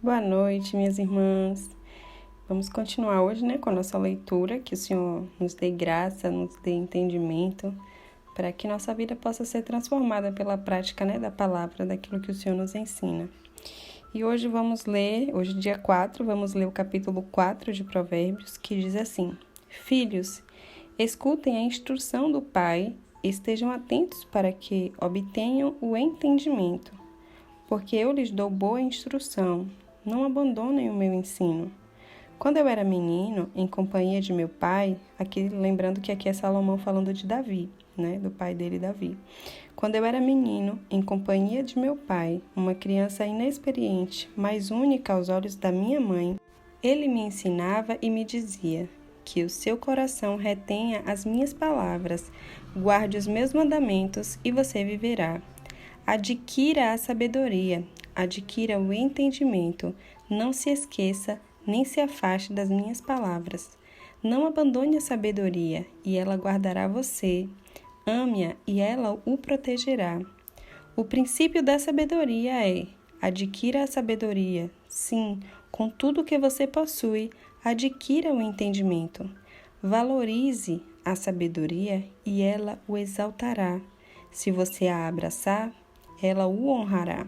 Boa noite, minhas irmãs. Vamos continuar hoje, com a nossa leitura, que o Senhor nos dê graça, nos dê entendimento, para que nossa vida possa ser transformada pela prática, da palavra, daquilo que o Senhor nos ensina. E hoje hoje dia 4, vamos ler o capítulo 4 de Provérbios, que diz assim: Filhos, escutem a instrução do Pai, estejam atentos para que obtenham o entendimento, porque eu lhes dou boa instrução. Não abandonem o meu ensino. Quando eu era menino, em companhia de meu pai, lembrando que aqui é Salomão falando de Davi, do pai dele, Davi. Quando eu era menino, em companhia de meu pai, uma criança inexperiente, mas única aos olhos da minha mãe, ele me ensinava e me dizia: que o seu coração retenha as minhas palavras, guarde os meus mandamentos e você viverá. Adquira a sabedoria, adquira o entendimento, não se esqueça nem se afaste das minhas palavras. Não abandone a sabedoria, e ela guardará você. Ame-a, e ela o protegerá. O princípio da sabedoria é: adquira a sabedoria. Sim, com tudo que você possui, adquira o entendimento. Valorize a sabedoria, e ela o exaltará. Se você a abraçar, ela o honrará.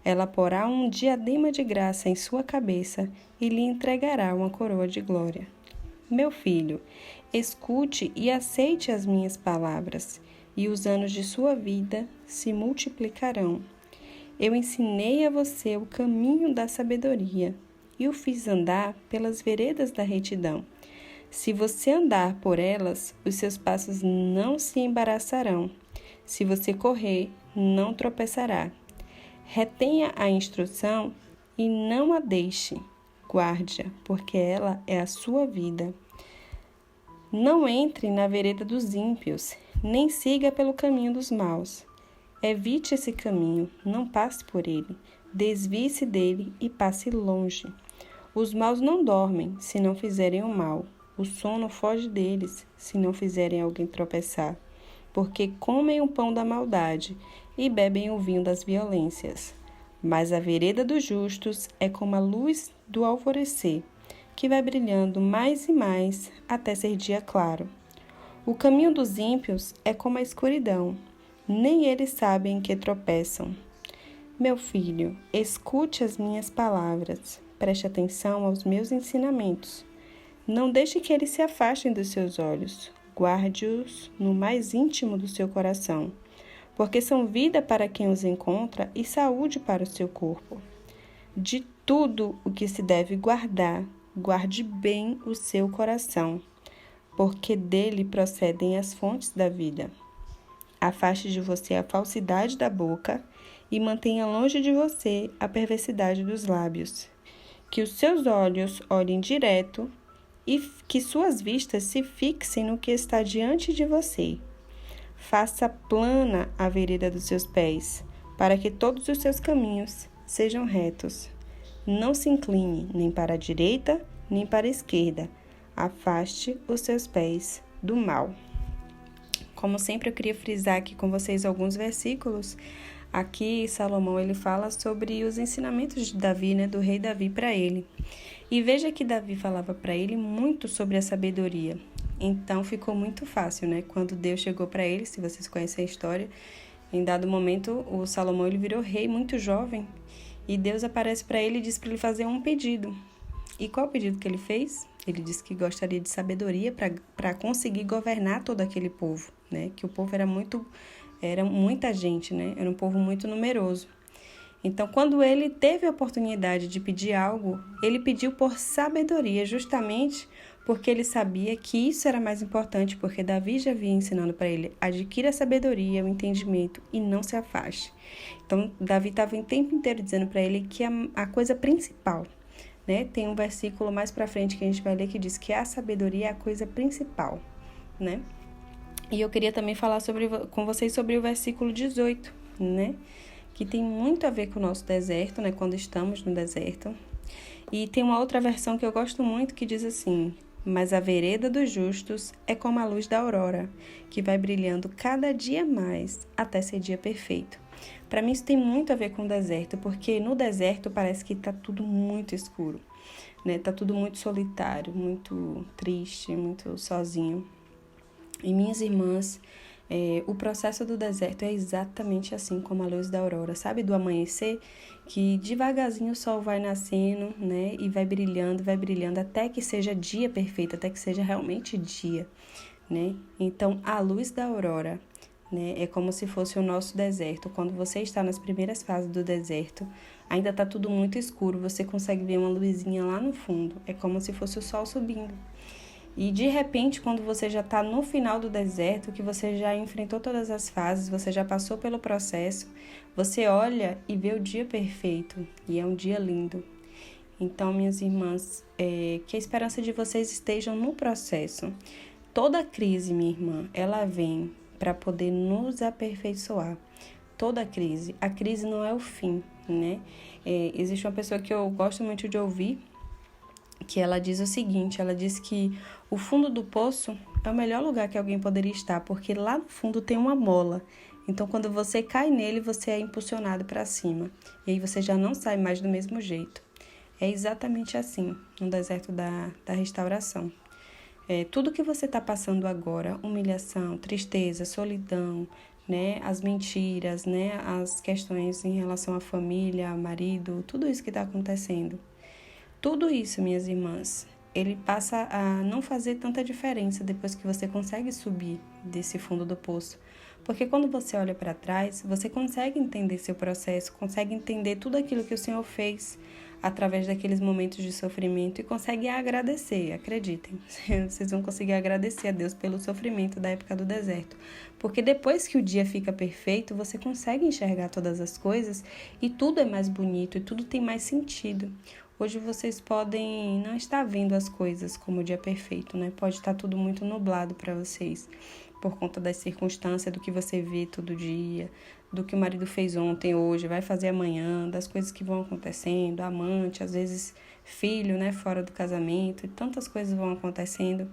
Ela porá um diadema de graça em sua cabeça e lhe entregará uma coroa de glória. Meu filho, escute e aceite as minhas palavras, e os anos de sua vida se multiplicarão. Eu ensinei a você o caminho da sabedoria e o fiz andar pelas veredas da retidão. Se você andar por elas, os seus passos não se embaraçarão. Se você correr, não tropeçará. Retenha a instrução e não a deixe. Guarde-a, porque ela é a sua vida. Não entre na vereda dos ímpios, nem siga pelo caminho dos maus. Evite esse caminho, não passe por ele. Desvie-se dele e passe longe. Os maus não dormem, se não fizerem o mal. O sono foge deles, se não fizerem alguém tropeçar. Porque comem o pão da maldade e bebem o vinho das violências. Mas a vereda dos justos é como a luz do alvorecer, que vai brilhando mais e mais até ser dia claro. O caminho dos ímpios é como a escuridão, nem eles sabem que tropeçam. Meu filho, escute as minhas palavras, preste atenção aos meus ensinamentos. Não deixe que eles se afastem dos seus olhos. Guarde-os no mais íntimo do seu coração, porque são vida para quem os encontra e saúde para o seu corpo. De tudo o que se deve guardar, guarde bem o seu coração, porque dele procedem as fontes da vida. Afaste de você a falsidade da boca e mantenha longe de você a perversidade dos lábios. Que os seus olhos olhem direto e que suas vistas se fixem no que está diante de você. Faça plana a vereda dos seus pés, para que todos os seus caminhos sejam retos. Não se incline nem para a direita, nem para a esquerda. Afaste os seus pés do mal. Como sempre, eu queria frisar aqui com vocês alguns versículos. Aqui, Salomão, ele fala sobre os ensinamentos de Davi, do rei Davi para ele. E veja que Davi falava para ele muito sobre a sabedoria. Então, ficou muito fácil, Quando Deus chegou para ele, se vocês conhecem a história, em dado momento, o Salomão ele virou rei muito jovem. E Deus aparece para ele e diz para ele fazer um pedido. E qual o pedido que ele fez? Ele disse que gostaria de sabedoria para conseguir governar todo aquele povo, Que o povo era muita gente, Era um povo muito numeroso. Então, quando ele teve a oportunidade de pedir algo, ele pediu por sabedoria, justamente porque ele sabia que isso era mais importante, porque Davi já havia ensinando para ele: adquira a sabedoria, o entendimento e não se afaste. Então, Davi estava o tempo inteiro dizendo para ele que a coisa principal, Tem um versículo mais para frente que a gente vai ler que diz que a sabedoria é a coisa principal, E eu queria também falar com vocês sobre o versículo 18, que tem muito a ver com o nosso deserto, quando estamos no deserto. E tem uma outra versão que eu gosto muito que diz assim: mas a vereda dos justos é como a luz da aurora, que vai brilhando cada dia mais até ser dia perfeito. Para mim isso tem muito a ver com o deserto, porque no deserto parece que está tudo muito escuro, né? Tá tudo muito solitário, muito triste, muito sozinho. E minhas irmãs, o processo do deserto é exatamente assim como a luz da aurora, sabe? Do amanhecer, que devagarzinho o sol vai nascendo, né? E vai brilhando, até que seja dia perfeito, até que seja realmente dia, né? Então, a luz da aurora, né, é como se fosse o nosso deserto. Quando você está nas primeiras fases do deserto, ainda está tudo muito escuro, você consegue ver uma luzinha lá no fundo. É como se fosse o sol subindo. E de repente, quando você já está no final do deserto, que você já enfrentou todas as fases, você já passou pelo processo, você olha e vê o dia perfeito, e é um dia lindo. Então, minhas irmãs, que a esperança de vocês estejam no processo. Toda crise, minha irmã, ela vem para poder nos aperfeiçoar. Toda crise. A crise não é o fim, né? Existe uma pessoa que eu gosto muito de ouvir, que ela diz o seguinte, ela diz que o fundo do poço é o melhor lugar que alguém poderia estar, porque lá no fundo tem uma mola. Então, quando você cai nele, você é impulsionado para cima. E aí você já não sai mais do mesmo jeito. É exatamente assim no deserto da restauração. Tudo que você está passando agora, humilhação, tristeza, solidão, né, as mentiras, né, as questões em relação à família, ao marido, tudo isso que está acontecendo. Tudo isso, minhas irmãs, ele passa a não fazer tanta diferença depois que você consegue subir desse fundo do poço. Porque quando você olha para trás, você consegue entender seu processo, consegue entender tudo aquilo que o Senhor fez através daqueles momentos de sofrimento e consegue agradecer, acreditem. Vocês vão conseguir agradecer a Deus pelo sofrimento da época do deserto. Porque depois que o dia fica perfeito, você consegue enxergar todas as coisas e tudo é mais bonito e tudo tem mais sentido. Hoje vocês podem não estar vendo as coisas como o dia perfeito, né? Pode estar tudo muito nublado para vocês, por conta das circunstâncias, do que você vê todo dia, do que o marido fez ontem, hoje, vai fazer amanhã, das coisas que vão acontecendo, amante, às vezes filho, né, fora do casamento, e tantas coisas vão acontecendo.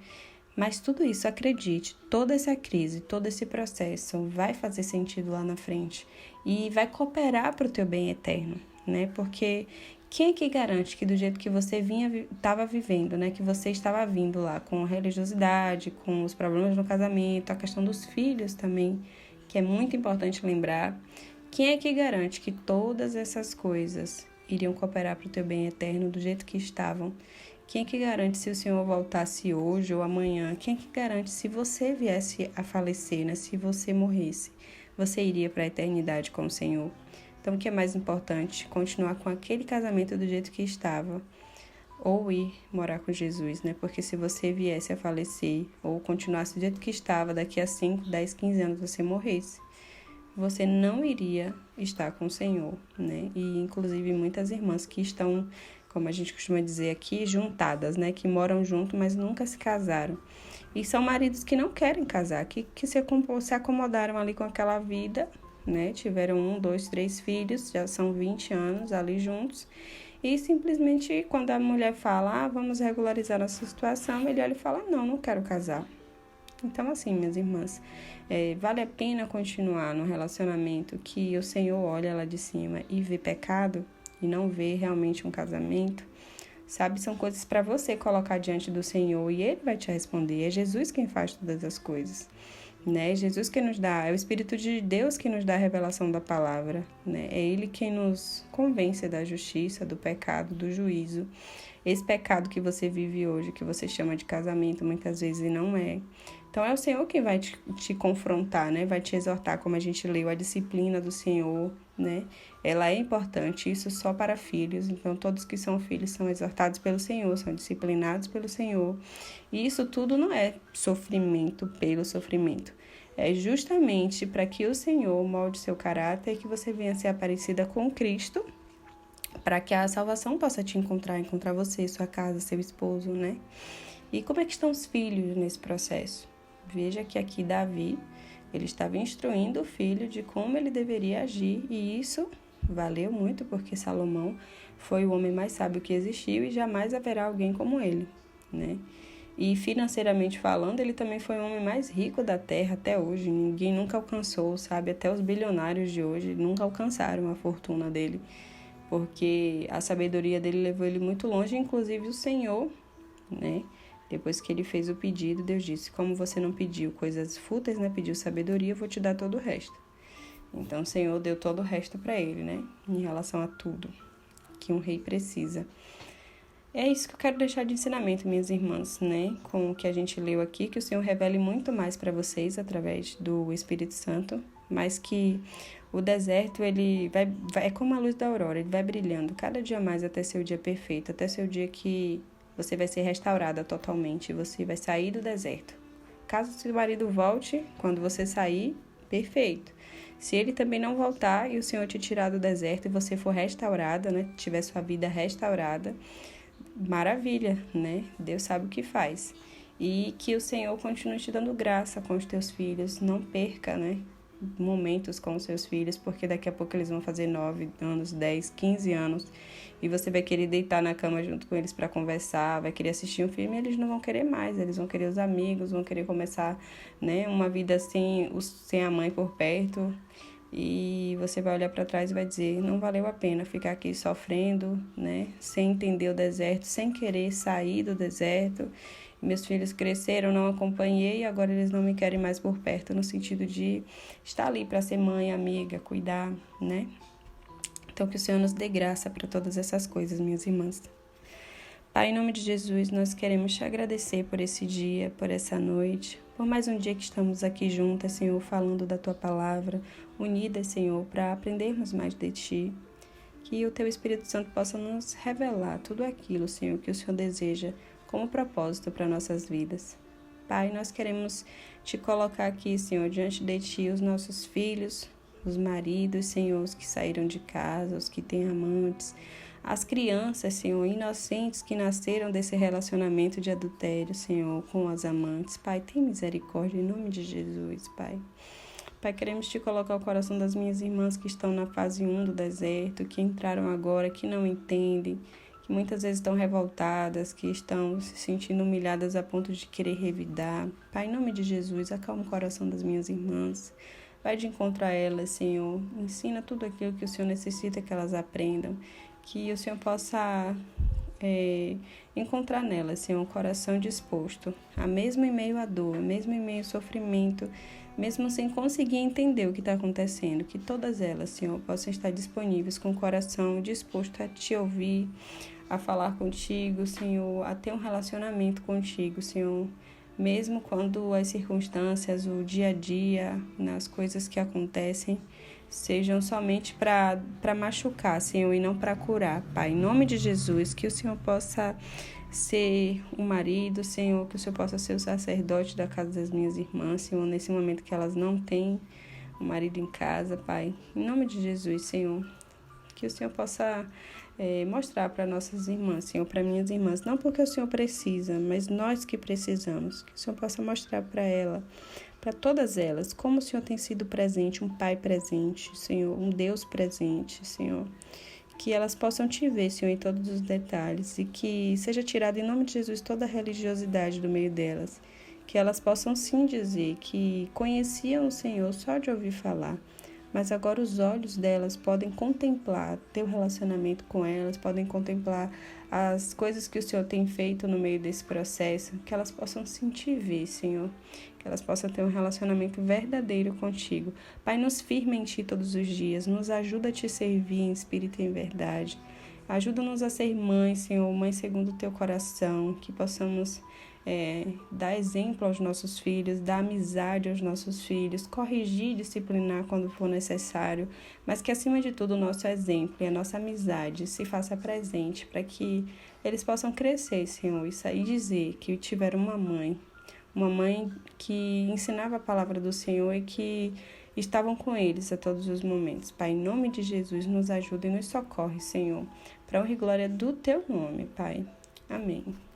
Mas tudo isso, acredite, toda essa crise, todo esse processo vai fazer sentido lá na frente e vai cooperar para o teu bem eterno, né? Porque quem é que garante que do jeito que você estava vivendo, né, que você estava vindo lá com a religiosidade, com os problemas no casamento, a questão dos filhos também, que é muito importante lembrar, quem é que garante que todas essas coisas iriam cooperar para o teu bem eterno do jeito que estavam? Quem é que garante se o Senhor voltasse hoje ou amanhã? Quem é que garante se você viesse a falecer, né, se você morresse? Você iria para a eternidade com o Senhor? Então, o que é mais importante? Continuar com aquele casamento do jeito que estava ou ir morar com Jesus, né? Porque se você viesse a falecer ou continuasse do jeito que estava, daqui a 5, 10, 15 anos você morresse, você não iria estar com o Senhor, né? E, inclusive, muitas irmãs que estão, como a gente costuma dizer aqui, juntadas, né? Que moram junto, mas nunca se casaram. E são maridos que não querem casar, que se acomodaram ali com aquela vida, né? Tiveram 1, 2, 3 filhos, já são 20 anos ali juntos. E simplesmente quando a mulher fala, vamos regularizar nossa situação, ele olha e fala, não quero casar. Então, assim, minhas irmãs, vale a pena continuar no relacionamento que o Senhor olha lá de cima e vê pecado e não vê realmente um casamento? Sabe, são coisas para você colocar diante do Senhor e Ele vai te responder. É Jesus quem faz todas as coisas, né? Jesus que nos dá, é o Espírito de Deus que nos dá a revelação da palavra, né? É Ele quem nos convence da justiça, do pecado, do juízo. Esse pecado que você vive hoje, que você chama de casamento, muitas vezes não é. Então, é o Senhor quem vai te confrontar, né? Vai te exortar, como a gente leu, a disciplina do Senhor, né? Ela é importante, isso só para filhos. Então, todos que são filhos são exortados pelo Senhor, são disciplinados pelo Senhor. E isso tudo não é sofrimento pelo sofrimento. É justamente para que o Senhor molde seu caráter e que você venha ser parecida com Cristo, para que a salvação possa te encontrar você, sua casa, seu esposo, né? E como é que estão os filhos nesse processo? Veja que aqui Davi, ele estava instruindo o filho de como ele deveria agir, e isso valeu muito porque Salomão foi o homem mais sábio que existiu e jamais haverá alguém como ele, né? E financeiramente falando, ele também foi o homem mais rico da Terra até hoje. Ninguém nunca alcançou, sabe? Até os bilionários de hoje nunca alcançaram a fortuna dele, porque a sabedoria dele levou ele muito longe, inclusive o Senhor, né? Depois que ele fez o pedido, Deus disse: como você não pediu coisas fúteis, né? Pediu sabedoria, eu vou te dar todo o resto. Então o Senhor deu todo o resto para ele, né? Em relação a tudo que um rei precisa. É isso que eu quero deixar de ensinamento, minhas irmãs, né? Com o que a gente leu aqui, que o Senhor revele muito mais para vocês através do Espírito Santo, mas que o deserto, ele vai é como a luz da aurora, ele vai brilhando cada dia mais até ser o dia perfeito, até ser o dia que você vai ser restaurada totalmente, você vai sair do deserto. Caso seu marido volte, quando você sair, perfeito. Se ele também não voltar e o Senhor te tirar do deserto e você for restaurada, né? Tiver sua vida restaurada, maravilha, né? Deus sabe o que faz. E que o Senhor continue te dando graça com os teus filhos. Não perca, né? Momentos com os seus filhos, porque daqui a pouco eles vão fazer 9 anos, 10, 15 anos e você vai querer deitar na cama junto com eles para conversar, vai querer assistir um filme e eles não vão querer mais, eles vão querer os amigos, vão querer começar, né, uma vida sem a mãe por perto, e você vai olhar para trás e vai dizer: não valeu a pena ficar aqui sofrendo, né, sem entender o deserto, sem querer sair do deserto. Meus filhos cresceram, não acompanhei, e agora eles não me querem mais por perto, no sentido de estar ali para ser mãe, amiga, cuidar, né? Então, que o Senhor nos dê graça para todas essas coisas, minhas irmãs. Pai, em nome de Jesus, nós queremos te agradecer por esse dia, por essa noite, por mais um dia que estamos aqui juntas, Senhor, falando da Tua palavra, unidas, Senhor, para aprendermos mais de Ti. Que o Teu Espírito Santo possa nos revelar tudo aquilo, Senhor, que o Senhor deseja como propósito para nossas vidas. Pai, nós queremos te colocar aqui, Senhor, diante de Ti, os nossos filhos, os maridos, Senhor, os que saíram de casa, os que têm amantes, as crianças, Senhor, inocentes que nasceram desse relacionamento de adultério, Senhor, com as amantes. Pai, tem misericórdia em nome de Jesus, Pai. Pai, queremos te colocar o coração das minhas irmãs que estão na fase 1 do deserto, que entraram agora, que não entendem, que muitas vezes estão revoltadas, que estão se sentindo humilhadas a ponto de querer revidar. Pai, em nome de Jesus, acalma o coração das minhas irmãs. Vai de encontro a elas, Senhor. Ensina tudo aquilo que o Senhor necessita que elas aprendam. Que o Senhor possa encontrar nelas, Senhor, um coração disposto, a mesmo em meio à dor, mesmo em meio ao sofrimento, mesmo sem conseguir entender o que está acontecendo, que todas elas, Senhor, possam estar disponíveis com o coração disposto a te ouvir, a falar contigo, Senhor, a ter um relacionamento contigo, Senhor, mesmo quando as circunstâncias, o dia a dia, nas coisas que acontecem, sejam somente para machucar, Senhor, e não para curar, Pai. Em nome de Jesus, que o Senhor possa ser o marido, Senhor, que o Senhor possa ser o sacerdote da casa das minhas irmãs, Senhor, nesse momento que elas não têm o marido em casa, Pai. Em nome de Jesus, Senhor, que o Senhor possa mostrar para nossas irmãs, Senhor, para minhas irmãs, não porque o Senhor precisa, mas nós que precisamos, que o Senhor possa mostrar para ela, para todas elas, como o Senhor tem sido presente, um Pai presente, Senhor, um Deus presente, Senhor, que elas possam te ver, Senhor, em todos os detalhes, e que seja tirada em nome de Jesus toda a religiosidade do meio delas, que elas possam sim dizer que conheciam o Senhor só de ouvir falar, mas agora os olhos delas podem contemplar teu relacionamento com elas, podem contemplar as coisas que o Senhor tem feito no meio desse processo, que elas possam sentir e ver, Senhor, que elas possam ter um relacionamento verdadeiro contigo. Pai, nos firma em Ti todos os dias, nos ajuda a Te servir em espírito e em verdade. Ajuda-nos a ser mães, Senhor, mãe segundo o Teu coração, que possamos dar exemplo aos nossos filhos, dar amizade aos nossos filhos, corrigir, disciplinar quando for necessário, mas que acima de tudo o nosso exemplo e a nossa amizade se faça presente para que eles possam crescer, Senhor, e sair dizer que tiveram uma mãe que ensinava a palavra do Senhor e que estavam com eles a todos os momentos. Pai, em nome de Jesus, nos ajuda e nos socorre, Senhor, para a honra e glória do Teu nome, Pai. Amém.